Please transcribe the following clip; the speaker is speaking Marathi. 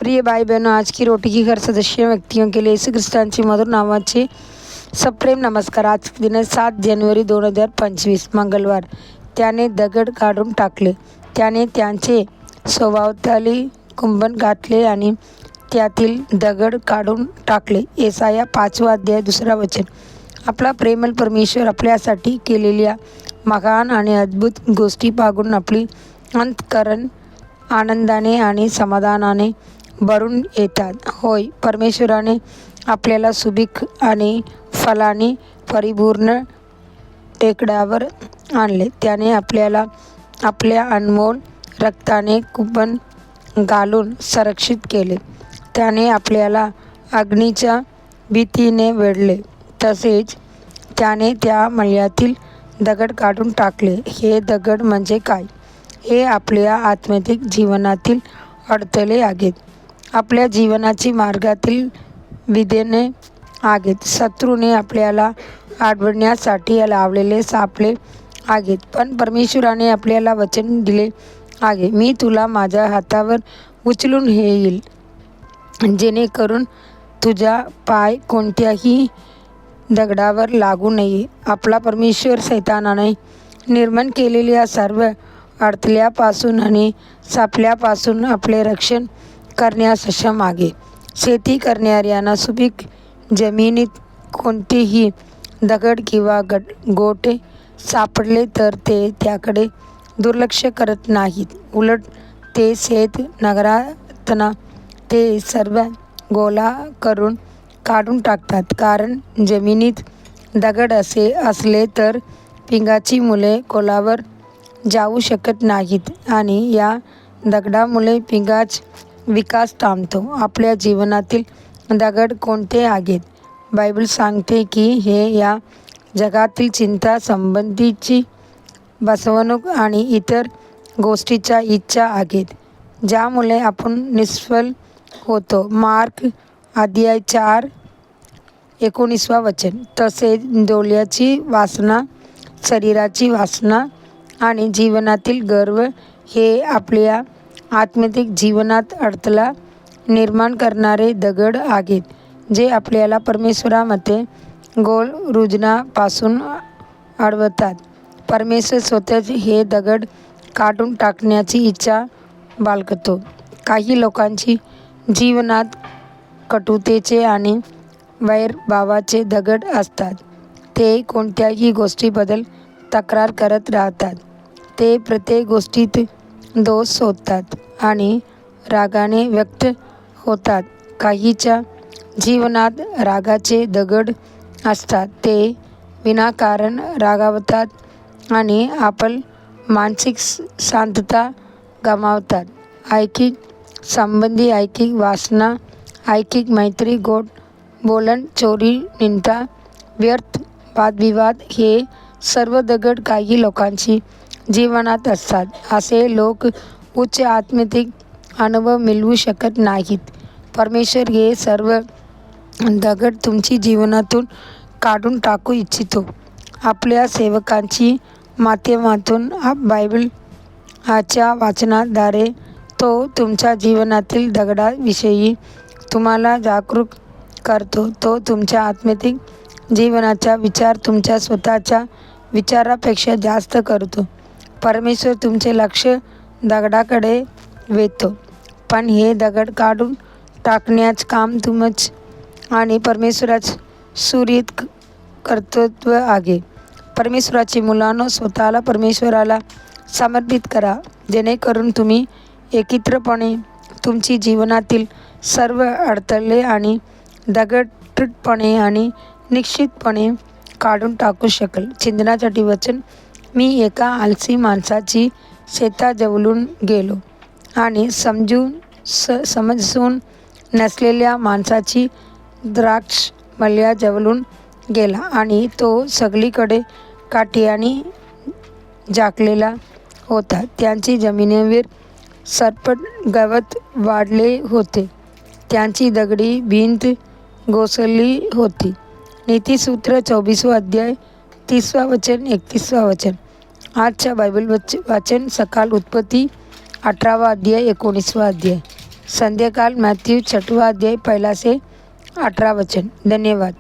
प्रिय भाई बहनों, आज की रोटी की घर सदस्य व्यक्तियों के लिए यीशु ख्रिस्तांची मधुर नावाचे सप्रेम नमस्कार। आज दिन आहे 7 जानेवारी 2025 मंगळवार। त्याने दगड काढून टाकले, त्याने त्यांचे सभोवताली कुंभण घातले आणि त्यातील दगड काढून टाकले। येसाया 5वा अध्याय 2रा वचन। आपला प्रेमळ परमेश्वर आपल्यासाठी केलेल्या महान आणि अद्भुत गोष्टी पाहून आपली अंतःकरण आनंदाने आणि समाधानाने भरून येतात। होय, परमेश्वराने आपल्याला सुबीक आणि फलाने परिपूर्ण टेकड्यावर आणले। त्याने आपल्याला आपल्या अनमोल रक्ताने कुंपण घालून संरक्षित केले। त्याने आपल्याला अग्नीच्या भीतीने वेढले, तसेच त्याने त्या मळ्यातील दगड काढून टाकले। हे दगड म्हणजे काय? हे आपल्या आत्मिक जीवनातील अडथळे आहेत, आपल्या जीवनाची मार्गातील विघ्ने आहेत, शत्रूने आपल्याला अडवण्यासाठी लावलेले सापळे आहेत। पण परमेश्वराने आपल्याला वचन दिले आहे, मी तुला माझ्या हातावर उचलून येईल, जेणेकरून तुझा पाय कोणत्याही दगडावर लागू नये। आपला परमेश्वर सैतानाने निर्माण केलेल्या सर्व अडथळ्यापासून आणि सापळ्यापासून आपले रक्षण करण्यास सक्षम आहे। शेती करणाऱ्यांना सुपीक जमिनीत कोणतेही दगड किंवा गोटे सापडले तर ते त्याकडे दुर्लक्ष करत नाहीत। उलट ते शेत नांगरताना ते सर्व गोळा करून काढून टाकतात, कारण जमिनीत दगड असले तर पिकाची मुले खोलवर जाऊ शकत नाहीत आणि या दगडामुळे पिकाचा विकास थांबतो। आपल्या जीवनातील दगड कोणते आहेत? बायबल सांगते की हे या जगातील चिंता, संबंधीची फसवणूक आणि इतर गोष्टीच्या इच्छा आहेत, ज्यामुळे आपण निष्फळ होतो। मार्क अध्याय 4 19वा वचन। तसेच डोळ्याची वासना, शरीराची वासना आणि जीवनातील गर्व हे आपल्या आत्मिक जीवनात अडथळा निर्माण करणारे दगड आहेत, जे आपल्याला परमेश्वरामध्ये गोल रुजण्यापासून अडवतात। परमेश्वर स्वतःच हे दगड काढून टाकण्याची इच्छा बाळगतो। काही लोकांची जीवनात कटुतेचे आणि वैरभावाचे दगड असतात। ते कोणत्याही गोष्टीबद्दल तक्रार करत राहतात, ते प्रत्येक गोष्टीत दोष शोधतात आणि रागाने व्यक्त होतात। काहींच्या जीवनात रागाचे दगड असतात, ते विनाकारण रागावतात आणि आपली मानसिक शांतता गमावतात। ऐकिक संबंधी, ऐकिक वासना, ऐकिक मैत्री, गोड बोलण, चोरी, निंदा, व्यर्थ वादविवाद हे सर्व दगड काही लोकांची जीवनात असतात। असे लोक उच्च आत्मिक अनुभव मिळवू शकत नाहीत। परमेश्वर हे सर्व दगड तुमची जीवनातून काढून टाकू इच्छितो। आपल्या सेवकांची माध्यमातून बायबलच्या वाचनाद्वारे तो तुमच्या जीवनातील दगडाविषयी तुम्हाला जागरूक करतो। तो तुमच्या आत्मिक जीवनाचा विचार तुमच्या स्वतःच्या विचारापेक्षा जास्त करतो। परमेश्वर तुमचे लक्ष दगडाकडे वेधतो, पण हे दगड काढून टाकण्याचे काम तुमचे आणि परमेश्वराचे सुरळीत कर्तृत्व आहे। परमेश्वराची मुलांनो, स्वतःला परमेश्वराला समर्पित करा, जेणेकरून तुम्ही एकत्रितपणे तुमची जीवनातील सर्व अडथळे आणि दगड थेटपणे आणि निश्चितपणे काढून टाकू शकाल। चिंतनासाठी वचन। मी एका आळशी माणसाची शेताजवळून गेलो आणि समजून नसलेल्या माणसाची द्राक्ष मळ्याजवळून गेला आणि तो सगळीकडे काट्याने झाकलेला होता। त्यांची जमिनीवर सरपट गवत वाढले होते, त्यांची दगडी भिंत कोसळली होती। नीतिसूत्र 24वा अध्याय 30वा वचन 31वा वचन। आजच्या बायबल वाचन सकाळ उत्पत्ती 18वा अध्याय 19वा अध्याय। संध्याकाल मॅथ्यू 6वां अध्याय 1 से 18 वचन। धन्यवाद।